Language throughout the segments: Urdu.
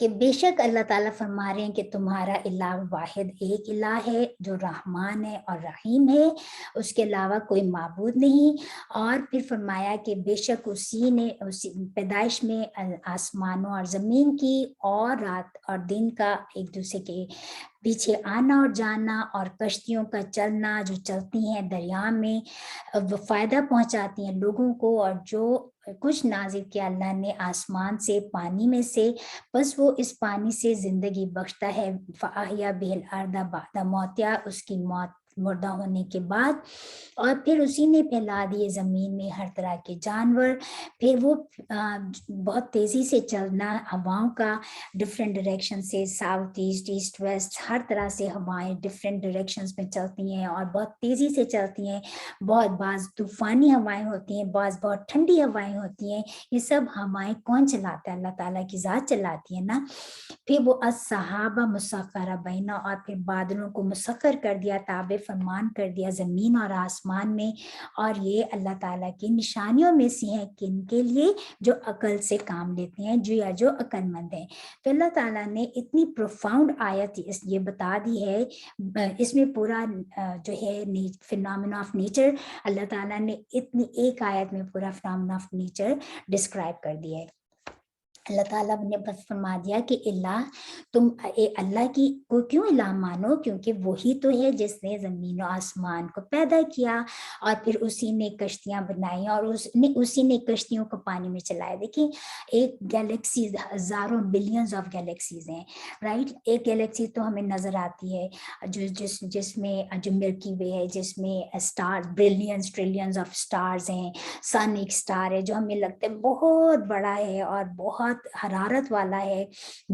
کہ بے شک اللہ تعالیٰ فرما رہے ہیں کہ تمہارا الہ واحد ایک الہ ہے جو رحمان ہے اور رحیم ہے، اس کے علاوہ کوئی معبود نہیں۔ اور پھر فرمایا کہ بے شک اسی نے اسی پیدائش میں آسمانوں اور زمین کی اور رات اور دن کا ایک دوسرے کے پیچھے آنا اور جانا اور کشتیوں کا چلنا جو چلتی ہیں دریا میں، وہ فائدہ پہنچاتی ہیں لوگوں کو، اور جو کچھ نازل کیا اللہ نے آسمان سے پانی میں سے، بس وہ اس پانی سے زندگی بخشتا ہے۔ فَأَحْيَا بِهِ الْأَرْضَ بَعْدَ مَوْتِهَا، اس کی موت مردہ ہونے کے بعد، اور پھر اسی نے پھیلا دیے زمین میں ہر طرح کے جانور۔ پھر وہ بہت تیزی سے چلنا ہواؤں کا، ڈفرینٹ ڈائریکشن سے، ساؤتھ ایسٹ، ایسٹ ویسٹ، ہر طرح سے ہوائیں ڈفرینٹ ڈائریکشنز میں چلتی ہیں اور بہت تیزی سے چلتی ہیں۔ بعض طوفانی ہوائیں ہوتی ہیں، بعض بہت ٹھنڈی ہوائیں ہوتی ہیں۔ یہ سب ہوائیں کون چلاتا ہے؟ اللہ تعالیٰ کی ذات چلاتی ہے نا۔ پھر وہ الصحابہ مسخرہ بینا، اور پھر بادلوں کو مسخر کر دیا، تابع فرمان کر دیا زمین اور آسمان میں۔ اور یہ اللہ تعالیٰ کی نشانیوں میں سے ہیں کن کے لیے؟ جو عقل سے کام لیتے ہیں، جو عقل مند ہیں۔ تو اللہ تعالیٰ نے اتنی پروفاؤنڈ آیت یہ بتا دی ہے، اس میں پورا جو ہے فینومینا آف نیچر، اللہ تعالیٰ نے اتنی ایک آیت میں پورا فینومینا آف نیچر ڈسکرائب کر دیا ہے۔ اللہ تعالیٰ نے بس فرما دیا کہ تم اللہ کی کو کیوں الہ مانو، کیونکہ وہی تو ہے جس نے زمین و آسمان کو پیدا کیا، اور پھر اسی نے کشتیاں بنائی، اور اسی نے کشتیوں کو پانی میں چلایا۔ دیکھیں ایک گیلیکسیز، ہزاروں بلینز آف گیلیکسیز ہیں، رائٹ۔ ایک گیلیکسی تو ہمیں نظر آتی ہے جس میں جو ملکی وے ہے، جس میں star billions trillions of stars ہیں۔ سن ایک اسٹار ہے جو ہمیں لگتا ہے بہت بڑا ہے اور بہت حرارت والا ہے،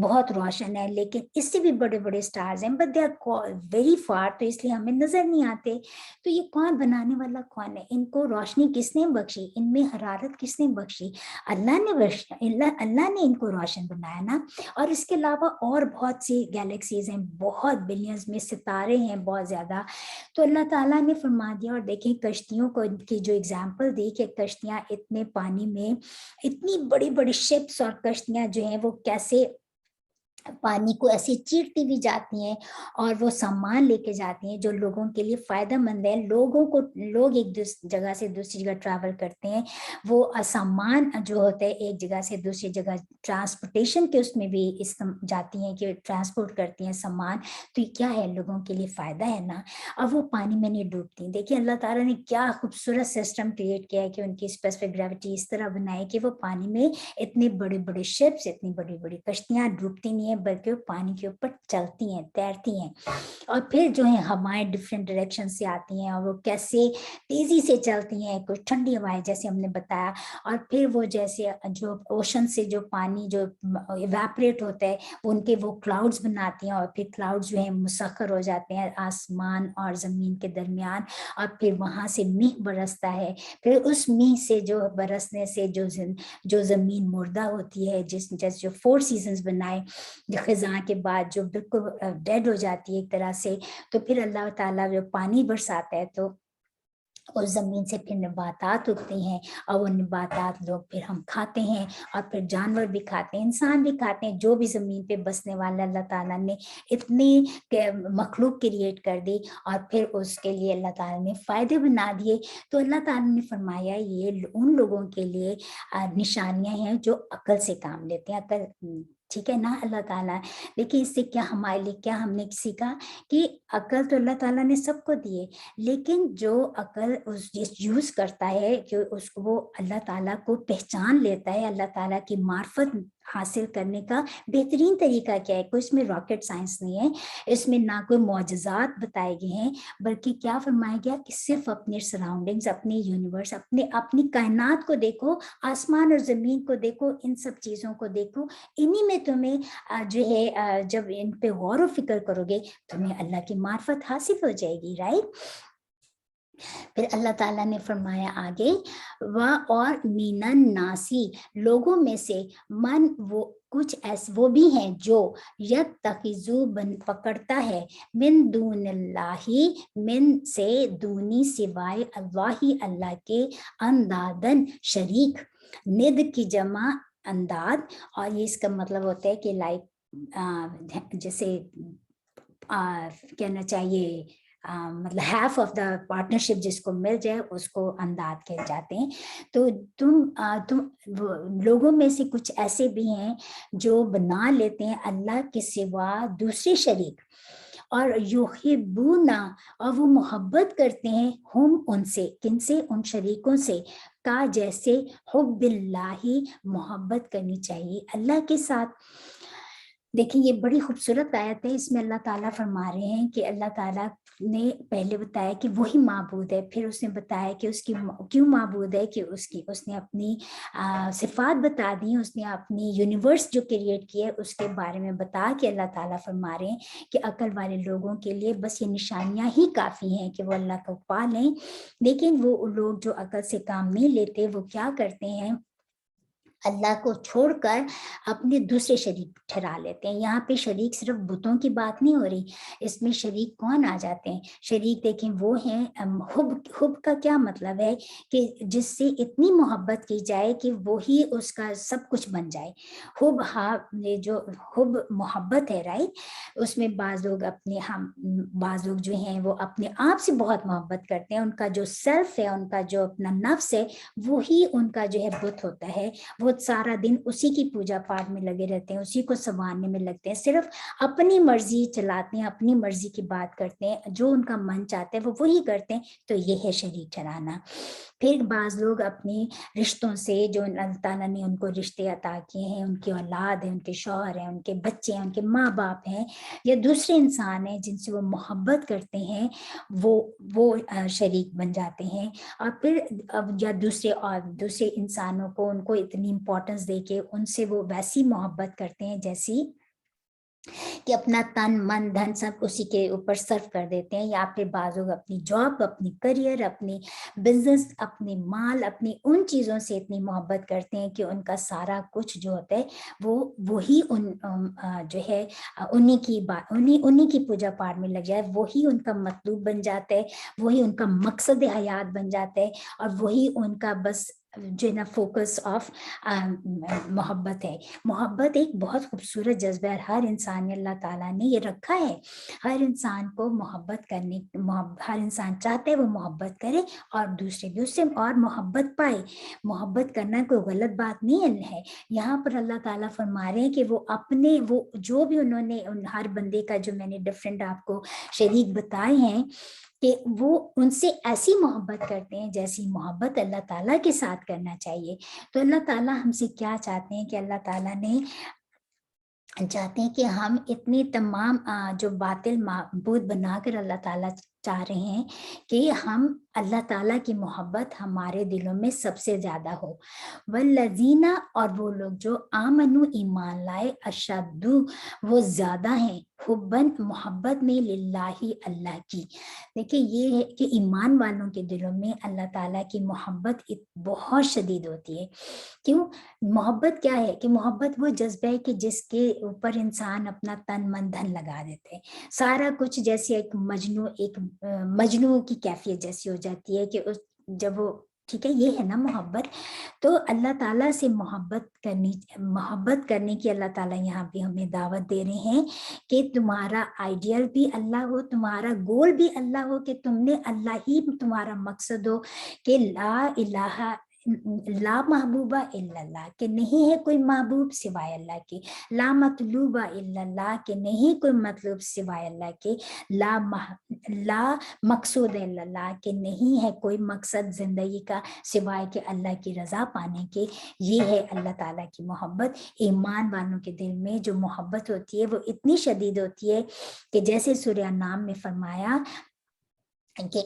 بہت روشن ہے، لیکن اس سے بھی بڑے بڑے اسٹارز ہیں، but they are very far, تو اس لیے ہمیں نظر نہیں آتے۔ تو یہ کون بنانے والا کون ہے؟ ان کو روشنی کس نے بخشی؟ ان میں حرارت کس نے بخشی؟ اللہ نے بخشی، اللہ نے ان کو روشن بنایا نا۔ اور اس کے علاوہ اور بہت سی گیلیکسیز ہیں، بہت بلینز میں ستارے ہیں، بہت زیادہ۔ تو اللہ تعالیٰ نے فرما دیا۔ اور دیکھیں کشتیوں کو کی جو اگزامپل دی کہ کشتیاں اتنے پانی میں، اتنی بڑی بڑی شپس اور کشتیاں جو ہیں وہ کیسے پانی کو ایسے چیرتی بھی جاتی ہیں، اور وہ سامان لے کے جاتی ہیں جو لوگوں کے لیے فائدہ مند ہے۔ لوگ ایک جگہ سے دوسری جگہ ٹریول کرتے ہیں، وہ سامان جو ہوتا ہے ایک جگہ سے دوسری جگہ ٹرانسپورٹیشن کے اس میں بھی جاتی ہیں کہ ٹرانسپورٹ کرتی ہیں سامان، تو یہ کیا ہے؟ لوگوں کے لیے فائدہ ہے نا۔ اب وہ پانی میں نہیں ڈوبتی۔ دیکھیں اللہ تعالیٰ نے کیا خوبصورت سسٹم کریٹ کیا ہے کہ ان کی اسپیسیفک گریوٹی اس طرح بنائی کہ وہ پانی میں اتنے بڑے بڑے شپس، اتنی بڑی بڑی کشتیاں ڈوبتی نہیں ہیں، بلکہ وہ پانی کے اوپر چلتی ہیں، تیرتی ہیں۔ اور پھر جو ہے ہوائیں ڈفرینٹ ڈائریکشن سے آتی ہیں، اور وہ کیسے تیزی سے چلتی ہیں، کچھ ٹھنڈی ہوائیں جیسے ہم نے بتایا، اور پھر وہ جیسے جو اوشن سے جو پانی جو ایویپریٹ ہوتا ہے، ان کے وہ کلاؤڈز بناتی ہیں، اور پھر کلاؤڈز جو ہیں مسخر ہو جاتے ہیں آسمان اور زمین کے درمیان، اور پھر وہاں سے میگھ برستا ہے۔ پھر اس میگھ سے جو برسنے سے جو زمین مردہ ہوتی ہے، جیسے جو 4 سیزنز بنائے، جو خزاں کے بعد جو بالکل ڈیڈ ہو جاتی ہے ایک طرح سے، تو پھر اللہ تعالیٰ جو پانی برساتا ہے تو اس زمین سے پھر نباتات اگتے ہیں، اور وہ نباتات لوگ پھر ہم کھاتے ہیں، اور پھر جانور بھی کھاتے ہیں، انسان بھی کھاتے ہیں، جو بھی زمین پہ بسنے والا اللہ تعالیٰ نے اتنی مخلوق کریٹ کر دی، اور پھر اس کے لیے اللہ تعالیٰ نے فائدے بنا دیے۔ تو اللہ تعالیٰ نے فرمایا یہ ان لوگوں کے لیے نشانیاں ہیں جو عقل سے کام لیتے ہیں۔ عقل ٹھیک ہے نا اللہ تعالیٰ۔ دیکھیں اس سے کیا ہمارے لیے کیا ہم نے سیکھا کہ عقل تو اللہ تعالیٰ نے سب کو دیے، لیکن جو عقل یوز کرتا ہے، جو اس کو وہ اللہ تعالیٰ کو پہچان لیتا ہے، اللہ تعالیٰ کی معرفت حاصل کرنے کا بہترین طریقہ کیا ہے؟ کوئی اس میں راکٹ سائنس نہیں ہے، اس میں نہ کوئی معجزات بتائے گئے ہیں، بلکہ کیا فرمایا گیا کہ صرف اپنے سراؤنڈنگز، اپنے یونیورس، اپنی کائنات کو دیکھو، آسمان اور زمین کو دیکھو، ان سب چیزوں کو دیکھو، انہی میں تمہیں جو ہے جب ان پہ غور و فکر کرو گے تمہیں اللہ کی معرفت حاصل ہو جائے گی، رائٹ۔ پھر اللہ تعالیٰ نے فرمایا آگے، اور مین الناسی، لوگوں میں سے، من وہ کچھ ایسے وہ بھی ہیں جو یتخذو پکڑتا ہے، من دون اللہ، من سے دونی سوائے اللہ کے، اندادن شریک، ند کی جمع انداد، اور یہ اس کا مطلب ہوتا ہے کہ لائک جیسے کہنا چاہیے مطلب ہیف آف دا پارٹنرشپ جس کو مل جائے اس کو انداد کہے جاتے ہیں. تو تم لوگوں میں سے کچھ ایسے بھی ہیں جو بنا لیتے ہیں اللہ کے سوا دوسرے شریک, اور یحبونا, اور وہ محبت کرتے ہیں, ہم ان سے, کن سے, ان شریکوں سے, کا جیسے حب اللہ, محبت کرنی چاہیے اللہ کے ساتھ. دیکھیں یہ بڑی خوبصورت آیت ہے, اس میں اللہ تعالیٰ فرما رہے ہیں کہ اللہ تعالیٰ نے پہلے بتایا کہ وہی معبود ہے, پھر اس نے بتایا کہ اس کی کیوں معبود ہے, کہ اس نے اپنی صفات بتا دی, اس نے اپنی یونیورس جو کریٹ کی ہے اس کے بارے میں بتا کے اللہ تعالیٰ فرما رہے ہیں کہ عقل والے لوگوں کے لیے بس یہ نشانیاں ہی کافی ہیں کہ وہ اللہ کو پا لیں. لیکن وہ لوگ جو عقل سے کام نہیں لیتے وہ کیا کرتے ہیں, اللہ کو چھوڑ کر اپنے دوسرے شریک ٹھہرا لیتے ہیں. یہاں پہ شریک صرف بتوں کی بات نہیں ہو رہی, اس میں شریک کون آ جاتے ہیں؟ شریک دیکھیں وہ ہیں حب کا کیا مطلب ہے کہ جس سے اتنی محبت کی جائے کہ وہی اس کا سب کچھ بن جائے. حب جو حب محبت ہے رائٹ, اس میں بعض لوگ بعض لوگ جو ہیں وہ اپنے آپ سے بہت محبت کرتے ہیں, ان کا جو سیلف ہے, ان کا جو اپنا نفس ہے, وہی ان کا جو ہے بت ہوتا ہے. وہ سارا دن اسی کی پوجا پاٹ میں لگے رہتے ہیں, اسی کو سنوارنے میں لگتے ہیں, صرف اپنی مرضی چلاتے ہیں, اپنی مرضی کی بات کرتے ہیں, جو ان کا من چاہتا ہے وہ وہی کرتے ہیں. تو یہ ہے شریک ٹھہرانا. پھر بعض لوگ اپنی رشتوں سے, جو اللہ تعالیٰ نے ان کو رشتے عطا کیے ہیں, ان کی اولاد ہے, ان کے شوہر ہیں, ان کے بچے ہیں, ان کے ماں باپ ہیں, یا دوسرے انسان ہیں جن سے وہ محبت کرتے ہیں, وہ شریک بن جاتے ہیں. اور پھر یا دوسرے انسانوں کو, ان کو اتنی امپورٹنس دے کے ان سے وہ ویسی محبت کرتے ہیں جیسی کہ اپنا تن من دھن سب اسی کے اوپر صرف کر دیتے ہیں. یا پھر بعض لوگ اپنی جاب, اپنی کریئر, اپنی بزنس, اپنے مال, اپنی ان چیزوں سے اتنی محبت کرتے ہیں کہ ان کا سارا کچھ جو ہوتا ہے وہی جو ہے انہی کی پوجا پاٹ میں لگ جائے, وہی ان کا مطلوب بن جاتا ہے, وہی ان کا مقصد حیات بن جاتا ہے, اور وہی ان کا بس جو ہے نا فوکس آف محبت ہے. محبت ایک بہت خوبصورت جذبہ ہے, ہر انسان اللہ تعالیٰ نے یہ رکھا ہے. ہر انسان کو محبت کرنے, ہر انسان چاہتے ہیں وہ محبت کرے اور دوسرے بھی اس سے اور محبت پائے. محبت کرنا کوئی غلط بات نہیں ہے. یہاں پر اللہ تعالیٰ فرما رہے ہیں کہ وہ اپنے وہ جو بھی انہوں نے ہر بندے کا جو میں نے ڈفرینٹ آپ کو شریک بتائے ہیں کہ وہ ان سے ایسی محبت کرتے ہیں جیسی محبت اللہ تعالیٰ کے ساتھ کرنا چاہیے. تو اللہ تعالیٰ ہم سے کیا چاہتے ہیں کہ اللہ تعالیٰ نے چاہتے ہیں کہ ہم اتنی تمام جو باطل معبود بنا کر اللہ تعالیٰ چاہ رہے ہیں کہ ہم اللہ تعالیٰ کی محبت ہمارے دلوں میں سب سے زیادہ ہو. والذین, اور وہ لوگ جو آمنو, ایمان لائے, اشدو, وہ زیادہ ہیں, حبن, محبت میں, للہ, اللہ کی. دیکھیں یہ ہے کہ ایمان والوں کے دلوں میں اللہ تعالیٰ کی محبت بہت شدید ہوتی ہے. کیوں؟ محبت کیا ہے کہ محبت وہ جذبہ ہے کہ جس کے اوپر انسان اپنا تن من دھن لگا دیتے ہیں, سارا کچھ, جیسے ایک مجنو کی کیفیت جیسی ہو جاتی ہے کہ جب وہ, ٹھیک ہے, یہ ہے نا محبت. تو اللہ تعالیٰ سے محبت کرنے کی اللہ تعالیٰ یہاں پہ ہمیں دعوت دے رہے ہیں کہ تمہارا آئیڈیل بھی اللہ ہو, تمہارا گول بھی اللہ ہو, کہ تم نے اللہ ہی تمہارا مقصد ہو, کہ لا محبوبہ الا اللہ, کہ نہیں ہے کوئی محبوب سوائے اللہ کے, لا مطلوبہ الا اللہ, کہ نہیں کوئی مطلوب سوائے اللہ کے, لا مقصود الا اللہ, کہ نہیں ہے کوئی مقصد زندگی کا سوائے کہ اللہ کی رضا پانے کے. یہ ہے اللہ تعالیٰ کی محبت. ایمان والوں کے دل میں جو محبت ہوتی ہے وہ اتنی شدید ہوتی ہے کہ جیسے سورہ انعام میں فرمایا کہ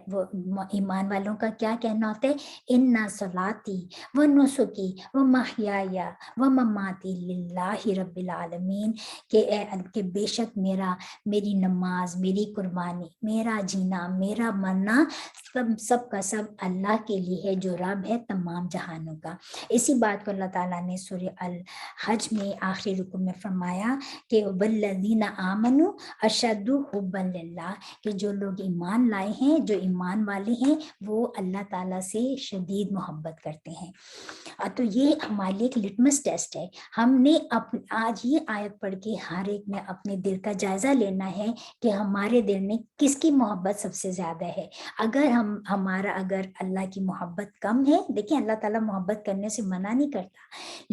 وہ ایمان والوں کا کیا کہنا ہوتا ہے, انا صلاتی و نسکی و محیای و مماتی للہ رب العالمین, کہ بے شک میری نماز, میری قربانی, میرا جینا, میرا مرنا سب کا سب اللہ کے لیے ہے جو رب ہے تمام جہانوں کا. اسی بات کو اللہ تعالیٰ نے سورہ الحج میں آخری رکوع میں فرمایا کہ والذین آمنوا اشد حبا للہ, کہ جو لوگ لوگ ایمان لائے ہیں، جو ایمان والے ہیں وہ اللہ تعالیٰ سے شدید محبت کرتے ہیں۔ تو یہ ہمارے لیے ایک لٹمس ٹیسٹ ہے۔ ہم نے آج یہ آیت پڑھ کے ہر ایک نے اپنے دل کا جائزہ لینا ہے کہ ہمارے دل میں کس کی محبت سب سے زیادہ ہے۔ اگر اگر اللہ کی محبت کم ہے، دیکھیں اللہ تعالیٰ محبت کرنے سے منع نہیں کرتا،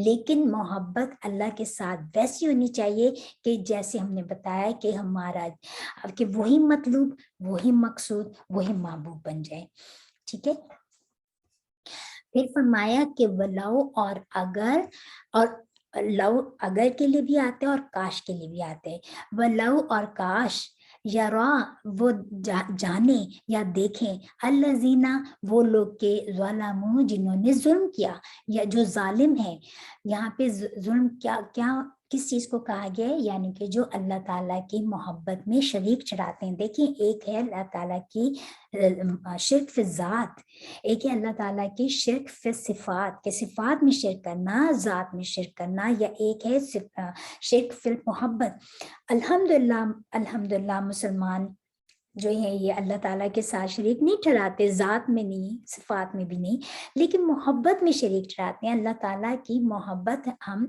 لیکن محبت اللہ کے ساتھ ویسی ہونی چاہیے کہ جیسے ہم نے بتایا کہ وہی مطلوب، وہی مقصود، وہی محبوب بن جائے۔ ٹھیک ہے، پھر فرمایا کہ ولو اور اگر، اور لو اگر کے لیے بھی آتے ہیں اور کاش کے لیے بھی آتے ہیں۔ ولو اور کاش، یرا وہ جانے یا دیکھیں، الذین وہ لوگ کے ظلموا جنہوں نے ظلم کیا، یا جو ظالم ہے۔ یہاں پہ ظلم کیا کس چیز کو کہا گیا ہے؟ یعنی کہ جو اللہ تعالیٰ کی محبت میں شریک چڑھاتے ہیں۔ دیکھیں ایک ہے اللہ تعالیٰ کی شرک فی ذات، ایک ہے اللہ تعالیٰ کی شرک فی صفات، کہ صفات میں شرک کرنا، ذات میں شرک کرنا، یا ایک ہے شرک فی محبت۔ الحمدللہ مسلمان جو ہیں یہ اللہ تعالیٰ کے ساتھ شریک نہیں ٹھہراتے، ذات میں نہیں، صفات میں بھی نہیں، لیکن محبت میں شریک ٹھہراتے ہیں۔ اللہ تعالیٰ کی محبت ہم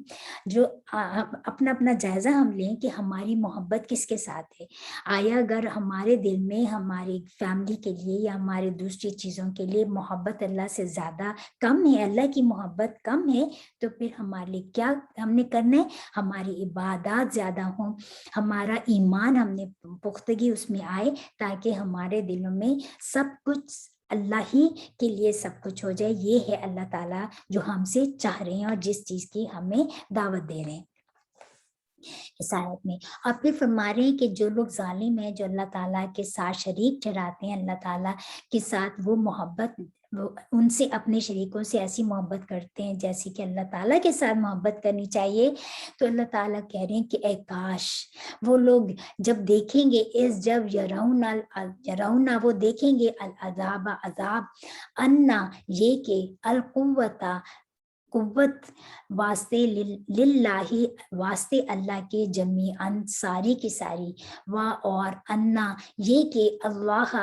جو اپنا جائزہ ہم لیں کہ ہماری محبت کس کے ساتھ ہے۔ آیا اگر ہمارے دل میں ہماری فیملی کے لیے یا ہمارے دوسری چیزوں کے لیے محبت اللہ سے زیادہ کم ہے، اللہ کی محبت کم ہے، تو پھر ہمارے لیے کیا ہم نے کرنا ہے؟ ہماری عبادات زیادہ ہوں، ہمارا ایمان ہم نے پختگی اس میں آئے، تاکہ ہمارے دلوں میں سب کچھ اللہ ہی کے لیے سب کچھ ہو جائے۔ یہ ہے اللہ تعالیٰ جو ہم سے چاہ رہے ہیں اور جس چیز کی ہمیں دعوت دے رہے ہیں اس آیت میں۔ اور پھر فرما رہے ہیں کہ جو لوگ ظالم ہیں، جو اللہ تعالیٰ کے ساتھ شریک ٹھہراتے ہیں، اللہ تعالیٰ کے ساتھ وہ محبت، ان سے اپنے شریکوں سے ایسی محبت کرتے ہیں جیسی کہ اللہ تعالیٰ کے ساتھ محبت کرنی چاہیے، تو اللہ تعالیٰ کہہ رہے ہیں کہ اے کاش وہ لوگ جب دیکھیں گے، جب یرونا وہ دیکھیں گے العذاب عذاب، انا یہ کہ القوت قوت واسطے للہ واسطے اللہ کے جمیعاً ساری کی ساری، اور انا یہ کہ اللہ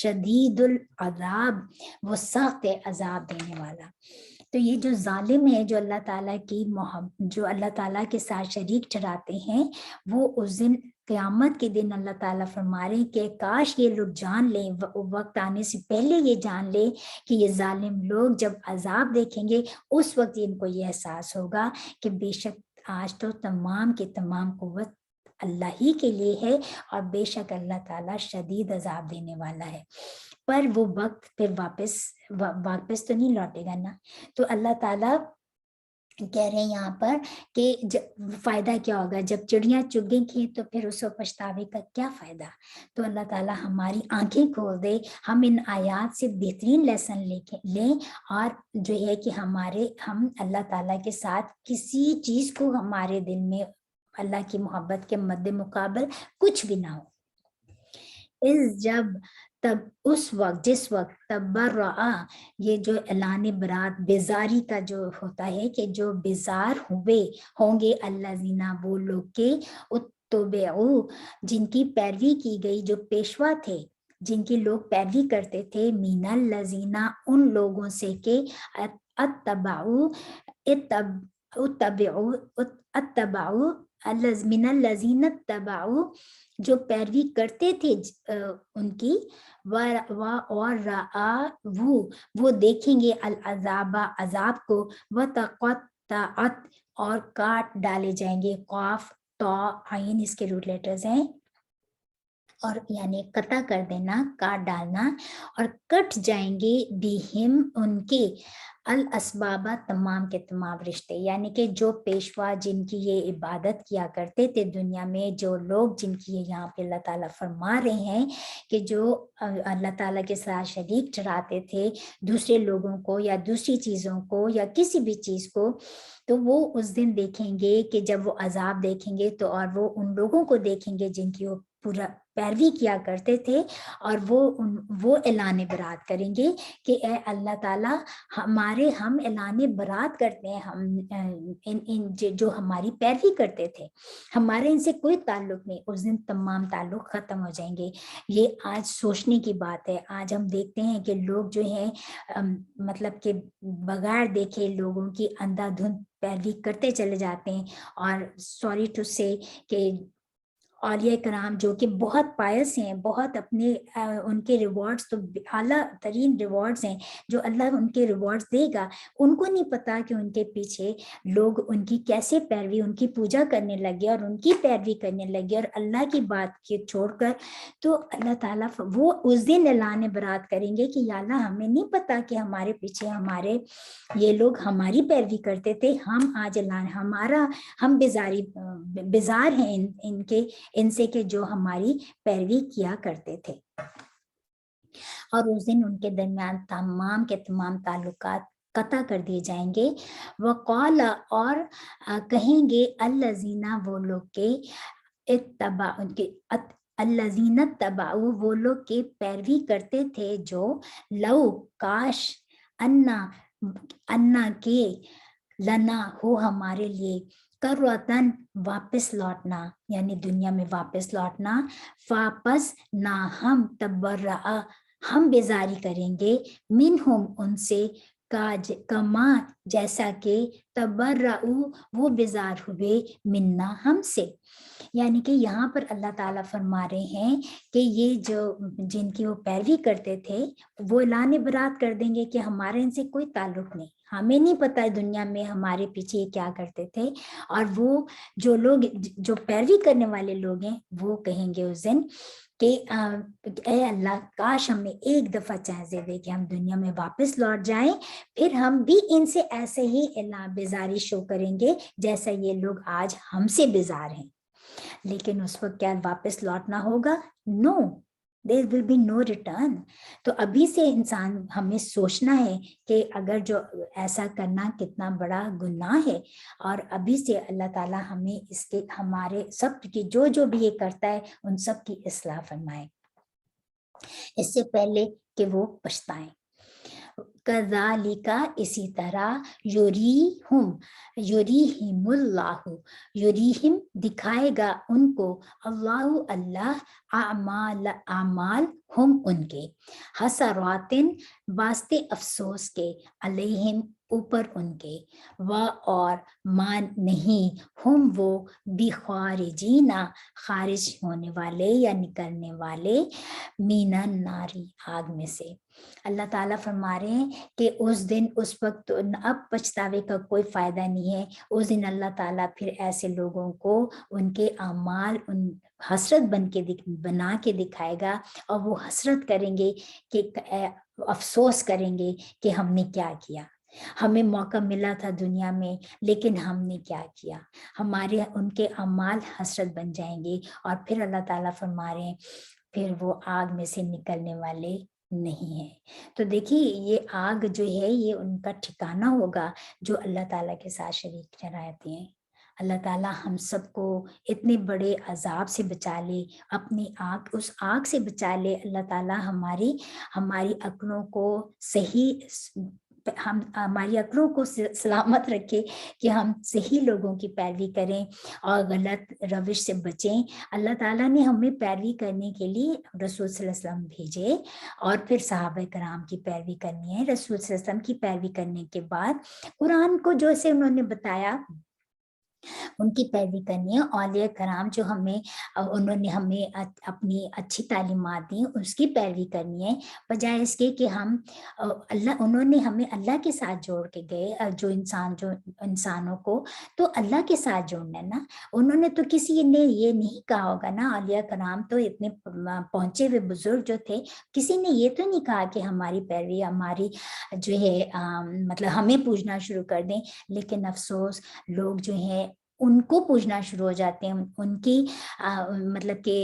شدید العذاب وہ سخت عذاب دینے والا۔ تو یہ جو ظالم ہے، جو اللہ تعالیٰ کی جو اللہ تعالیٰ کے ساتھ شریک ٹھہراتے ہیں، وہ اس دن قیامت کے دن اللہ تعالیٰ فرما رہے ہیں کہ کاش یہ لوگ جان لیں، وقت آنے سے پہلے یہ جان لیں کہ یہ ظالم لوگ جب عذاب دیکھیں گے اس وقت ان کو یہ احساس ہوگا کہ بے شک آج تو تمام کی تمام قوت اللہ ہی کے لیے ہے، اور بے شک اللہ تعالیٰ شدید عذاب دینے والا ہے۔ پر وہ وقت پھر واپس تو نہیں لوٹے گا نا۔ تو اللہ تعالیٰ کہہ رہے ہیں یہاں پر کہ فائدہ کیا ہوگا جب چڑیاں چگیں گی، تو پھر اس کو پچھتاوے کا کیا فائدہ۔ تو اللہ تعالیٰ ہماری آنکھیں کھول دے، ہم ان آیات سے بہترین لیسن لیں، اور جو ہے کہ ہم اللہ تعالیٰ کے ساتھ کسی چیز کو ہمارے دل میں اللہ کی محبت کے مد مقابل کچھ بھی نہ ہو۔ اس وقت جس وقت تبرع، یہ جو اعلان برات بیزاری کا جو ہوتا ہے کہ جو بیزار ہوں گے الذین وہ لوگ کے اتبعوا جن کی پیروی کی گئی، جو پیشوا تھے جن کی لوگ پیروی کرتے تھے، من الذین ان لوگوں سے کہ من الذین اتبعوا جو پیروی کرتے تھے ان کی، اور وہ دیکھیں گے العذاب عذاب کو، وتقطعت اور کاٹ ڈالے جائیں گے، قاف تا عین اس کے روٹ لیٹرز ہیں، اور یعنی قطع کر دینا، کاٹ ڈالنا، اور کٹ جائیں گے بہم ان کے الاسباب تمام کے تمام رشتے، یعنی کہ جو پیشوا جن کی یہ عبادت کیا کرتے تھے دنیا میں، جو لوگ جن کی یہاں پہ اللہ تعالیٰ فرما رہے ہیں کہ جو اللہ تعالیٰ کے ساتھ شریک ٹھہراتے تھے دوسرے لوگوں کو یا دوسری چیزوں کو یا کسی بھی چیز کو، تو وہ اس دن دیکھیں گے کہ جب وہ عذاب دیکھیں گے تو، اور وہ ان لوگوں کو دیکھیں گے جن کی وہ پورا پیروی کیا کرتے تھے، اور وہ اعلان برات کریں گے کہ اے اللہ تعالیٰ ہم اعلان برات کرتے ہیں، ہم جو ہماری پیروی کرتے تھے، ہمارے ان سے کوئی تعلق نہیں، اس دن تمام تعلق ختم ہو جائیں گے۔ یہ آج سوچنے کی بات ہے۔ آج ہم دیکھتے ہیں کہ لوگ جو ہیں مطلب کہ بغیر دیکھے لوگوں کی اندھا دھند پیروی کرتے چلے جاتے ہیں، اور سوری ٹو سے کہ اولیاء کرام جو کہ بہت پائس ہیں، بہت اپنے ان کے ریوارڈز تو اعلیٰ ترین ریوارڈز ہیں جو اللہ ان کے ریوارڈز دے گا، ان کو نہیں پتا کہ ان کے پیچھے لوگ ان کی کیسے پیروی، ان کی پوجا کرنے لگے اور ان کی پیروی کرنے لگے اور اللہ کی بات کے چھوڑ کر۔ تو اللہ تعالیٰ وہ اس دن اعلان برات کریں گے کہ یا اللہ ہمیں نہیں پتا کہ ہمارے پیچھے یہ لوگ ہماری پیروی کرتے تھے، ہم آج ہم بیزار ہیں ان سے کہ جو ہماری پیروی کیا کرتے تھے۔ اور اس دن ان کے درمیان تمام کے تمام تعلقات قطع کر دیے جائیں گے۔ وقال، اور کہیں گے الذین، وہ لوگ کے الذین اتبعوا، وہ لوگ کے پیروی کرتے تھے، جو لو، کاش، انا کے، لنا، ہو ہمارے لیے، کروتن، واپس لوٹنا، یعنی دنیا میں واپس لوٹنا، واپس نہ ہم تبرع، ہم بیزاری کریں گے، منہم، ان سے، کما، جیسا کہ تبرعو، وہ بیزار ہوئے، منا، ہم سے۔ یعنی کہ یہاں پر اللہ تعالیٰ فرما رہے ہیں کہ یہ جو جن کی وہ پیروی کرتے تھے، وہ اعلان برات کر دیں گے کہ ہمارے ان سے کوئی تعلق نہیں، ہمیں نہیں پتا دنیا میں ہمارے پیچھے یہ کیا کرتے تھے۔ اور وہ جو لوگ جو پیروی کرنے والے لوگ ہیں، وہ کہیں گے اس دن کہ اے اللہ، کاش ہمیں ایک دفعہ چانس دے کہ ہم دنیا میں واپس لوٹ جائیں، پھر ہم بھی ان سے ایسے ہی بیزاری شو کریں گے جیسا یہ لوگ آج ہم سے بیزار ہیں۔ لیکن اس وقت کیا واپس لوٹنا ہوگا؟ نو، there will be no return۔ تو ابھی سے انسان ہمیں سوچنا ہے کہ اگر جو ایسا کرنا کتنا بڑا گناہ ہے، اور ابھی سے اللہ تعالیٰ ہمیں اس کے ہمارے سب کی جو بھی یہ کرتا ہے ان سب کی اصلاح فرمائے، اس سے پہلے کہ وہ پچھتائیں۔ کذالک، اسی طرح، یریہم اللہ، یریہم، دکھائے گا ان کو، اللہ اعمال ہم، ان کے، حسراتن، واسطے افسوس کے، علیہم، اوپر ان کے، اور مان، نہیں، ہم وہ، بخارجین، خارج ہونے والے یا نکلنے والے، من النار، آگ میں سے۔ اللہ تعالیٰ فرما رہے ہیں کہ اس دن، اس وقت اب پچھتاوے کا کوئی فائدہ نہیں ہے۔ اس دن اللہ تعالیٰ پھر ایسے لوگوں کو ان کے اعمال حسرت بنا کے دکھائے گا، اور وہ حسرت کریں گے کہ افسوس کریں گے کہ ہم نے کیا کیا، ہمیں موقع ملا تھا دنیا میں لیکن ہم نے کیا کیا۔ ہمارے ان کے اعمال حسرت بن جائیں گے، اور پھر اللہ تعالیٰ فرما رہے ہیں پھر وہ آگ میں سے نکلنے والے نہیں ہے۔ تو دیکھیے یہ آگ جو ہے یہ ان کا ٹھکانہ ہوگا جو اللہ تعالیٰ کے ساتھ شریک ٹھہراتے ہیں۔ اللہ تعالیٰ ہم سب کو اتنے بڑے عذاب سے بچا لے، اپنی آگ، اس آگ سے بچا لے۔ اللہ تعالیٰ ہماری عقلوں کو ہماری عقلوں کو سلامت رکھے کہ ہم صحیح لوگوں کی پیروی کریں اور غلط روش سے بچیں۔ اللہ تعالیٰ نے ہمیں پیروی کرنے کے لیے رسول صلی اللہ علیہ وسلم بھیجے، اور پھر صحابہ کرام کی پیروی کرنی ہے۔ رسول صلی اللہ علیہ وسلم کی پیروی کرنے کے بعد قرآن کو جیسے انہوں نے بتایا ان کی پیروی کرنی ہے۔ اولیاء کرام جو انہوں نے ہمیں اپنی اچھی تعلیمات دی اس کی پیروی کرنی ہے، بجائے اس کے کہ انہوں نے ہمیں اللہ کے ساتھ جوڑ کے گئے، جو انسانوں کو تو اللہ کے ساتھ جوڑنا ہے نا۔ انہوں نے تو کسی نے یہ نہیں کہا ہوگا نا، اولیاء کرام تو اتنے پہنچے ہوئے بزرگ جو تھے، کسی نے یہ تو نہیں کہا کہ ہماری پیروی، ہماری جو ہے مطلب ہمیں پوجنا شروع کر دیں۔ لیکن افسوس لوگ جو ہیں ان کو پوجنا شروع ہو جاتے ہیں، ان کی مطلب کہ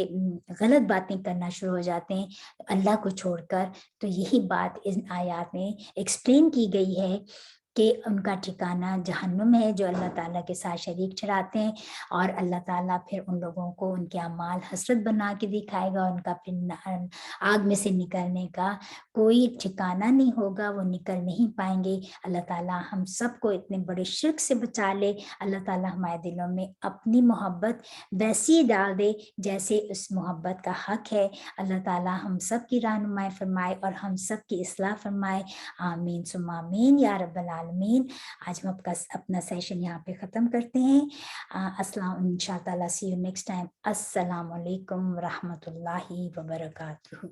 غلط باتیں کرنا شروع ہو جاتے ہیں اللہ کو چھوڑ کر۔ تو یہی بات ان آیات میں ایکسپلین کی گئی ہے کہ ان کا ٹھکانہ جہنم ہے جو اللہ تعالیٰ کے ساتھ شریک ٹھہراتے ہیں، اور اللہ تعالیٰ پھر ان لوگوں کو ان کے اعمال حسرت بنا کے دکھائے گا، ان کا پھر آگ میں سے نکلنے کا کوئی ٹھکانہ نہیں ہوگا، وہ نکل نہیں پائیں گے۔ اللہ تعالیٰ ہم سب کو اتنے بڑے شرک سے بچا لے، اللہ تعالیٰ ہمارے دلوں میں اپنی محبت ویسی ڈال دے جیسے اس محبت کا حق ہے۔ اللہ تعالیٰ ہم سب کی رہنمائی فرمائے اور ہم سب کی اصلاح فرمائے، آمین ثم آمین یا رب العالمین۔ آج ہم اپنا سیشن یہاں پہ ختم کرتے ہیں۔ السلام ان شاء اللہ سی یو نیکسٹ ٹائم۔ السلام علیکم ورحمۃ اللہ وبرکاتہ۔